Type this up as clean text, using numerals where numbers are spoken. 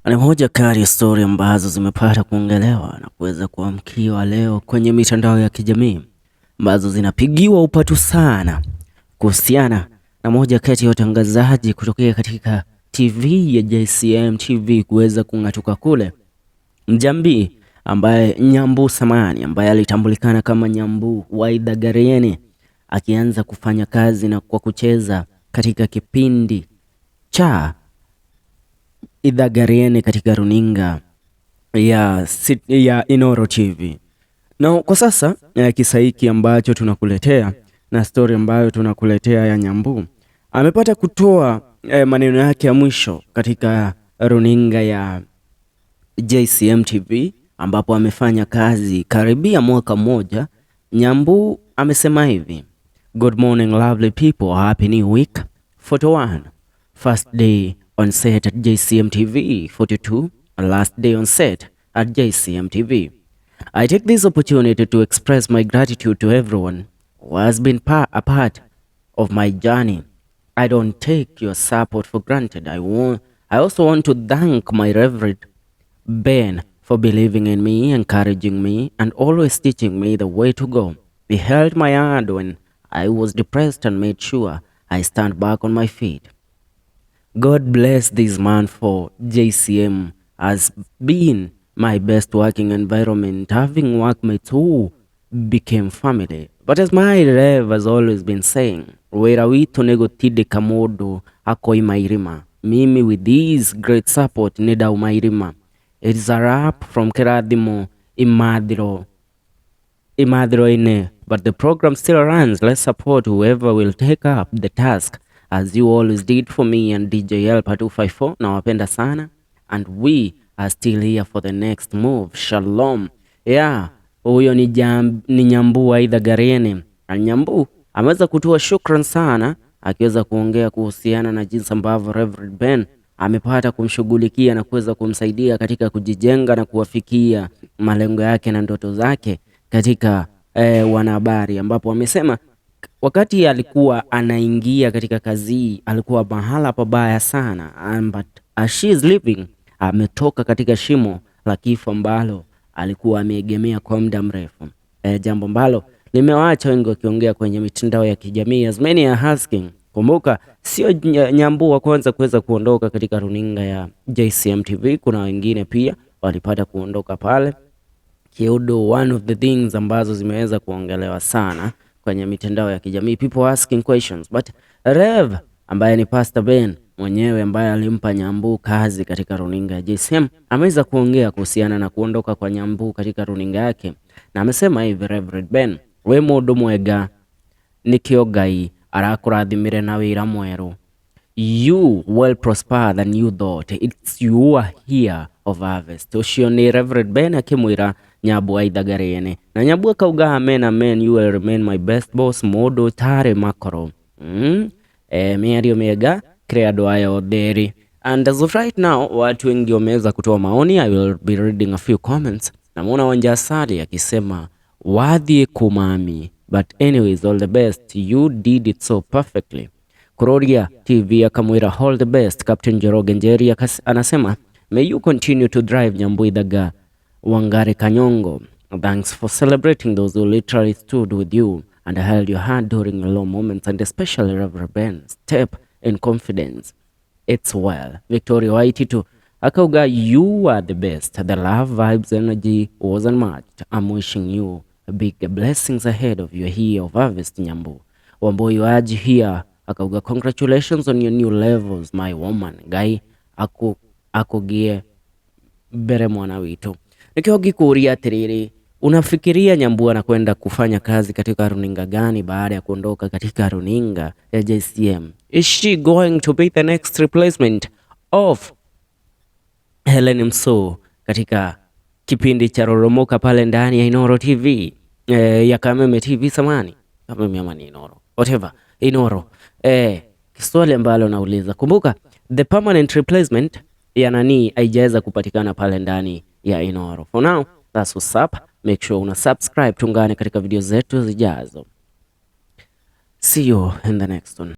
Ni moja kati ya stori ambazo zimepata kuongelewa na kuweza kuamkiwa leo kwenye mitandao ya kijamii ambazo zinapigiwa upatu sana kuhusiana na moja kati ya watangazaji kutokea katika TV ya JCM TV kuweza kung'atuka kule Mjambi, ambaye Nyambu samani ambaye alitambulikana kama Nyambu Ithaga Riene akianza kufanya kazi na kwa kucheza katika kipindi cha Ithaga Riene katika runinga ya Inoro TV. Na kwa sasa kisa hiki ambacho tunakuletea na story ambayo tunakuletea ya Nyambu amepata kutoa maneno yake ya mwisho katika runinga ya JCM TV ambapo amefanya kazi karibia mwaka mmoja. Nyambu amesema hivi: Good morning lovely people, happy new week. 41 first day on set at JCM TV. 42 last day on set at JCM TV. I take this opportunity to express my gratitude to everyone who has been a part of my journey. I don't take your support for granted. I also want to thank my Reverend Ben for believing in me, encouraging me, and always teaching me the way to go. He held my hand when I was depressed and made sure I stand back on my feet. God bless this man, for JCM has been my best working environment, having workmates who became family. But as my Rev has always been saying, wera witu negotide kamodo ako imairima. Mimi with this great support neda umairima. It is a wrap from Keradimo Imadiro Ine, but the program still runs. Let's support whoever will take up the task, as you always did for me and DJ Elpa 254. Nawapenda sana, and we are still here for the next move. Shalom. Yeah, huyo ni Nyambu Ithaga Riene. Nyambu ameweza kutoa shukran sana, akiweza kuongea kuhusiana na jinsi ambavyo Reverend Ben amepata kumshughulikia na kuweza kumsaidia katika kujijenga na kuwafikia malengo yake na ndoto zake katika wanahabari, ambapo amesema wakati alikuwa anaingia katika kazi alikuwa mahala pabaya sana, but as she is living ametoka katika shimo la kifo ambalo alikuwa ameegemea kwa muda mrefu, jambo ambalo limewaacha wengi wakiongea kwenye mitandao ya kijamii. As many are asking, kumbuka sio Nyambu wa kwanza kuweza kuondoka katika runinga ya JCM TV, kuna wengine pia walipata kuondoka pale kiudo. One of the things ambazo zimeweza kuongelewa sana kwenye mitandao ya kijamii, people asking questions, but Rev ambaye ni Pastor Ben mwenyewe ambaye alimpa Nyambu kazi katika runinga ya JCM ameweza kuongea kuhusiana na kuondoka kwa Nyambu katika runinga yake, na amesema hivi: Reverend Ben, we mundu mwega nikio Ngai arakurathimire na wira mweru. You will prosper than you thought. It's you are here of harvest. Ucio ni Reverend Ben akimwira Nyambu Ithaga Riene, na Nyambu akauga amen amen, you will remain my best boss mundu tare makoro. Miario mega creado ayo theri. And as of right now, watu wengi wameweza kutoa maoni. I will be reading a few comments. Namuona Wanjasali akisema wadhi kumami, but anyways all the best, you did it so perfectly. Kuroria TV akamwira all the best. Captain Joroge Njeri anasema may you continue to drive Nyambu Ithaga Wangare Kanyongo. Thanks for celebrating those who literally stood with you and held your hand during your low moments, and especially Reverend Ben, step in confidence. It's well. Victoria Waititu akauga, you are the best. The love, vibes, energy was unmatched. I'm wishing you big blessings ahead of your year of harvest. Nyambu Wamboi waji here akauga, congratulations on your new levels my woman. Gai akugie bere mwana witu. Nikiogi kuuria atiriri, unafikiria Nyambu anakwenda kufanya kazi katika runinga gani baada ya kuondoka katika runinga ya JCM? Is she going to be the next replacement of Helen Mso katika kipindi cha Roromoka pale ndani ya Inoro TV, ya Kameme TV samani, Kameme ama ni Inoro, whatever, Inoro. Swali ambalo nauliza, kumbuka the permanent replacement ya nani haijaweza kupatikana pale ndani ya Inoro. For now, that's what's up. Make sure una subscribe, tungane katika video zetu zijazo. See you in the next one.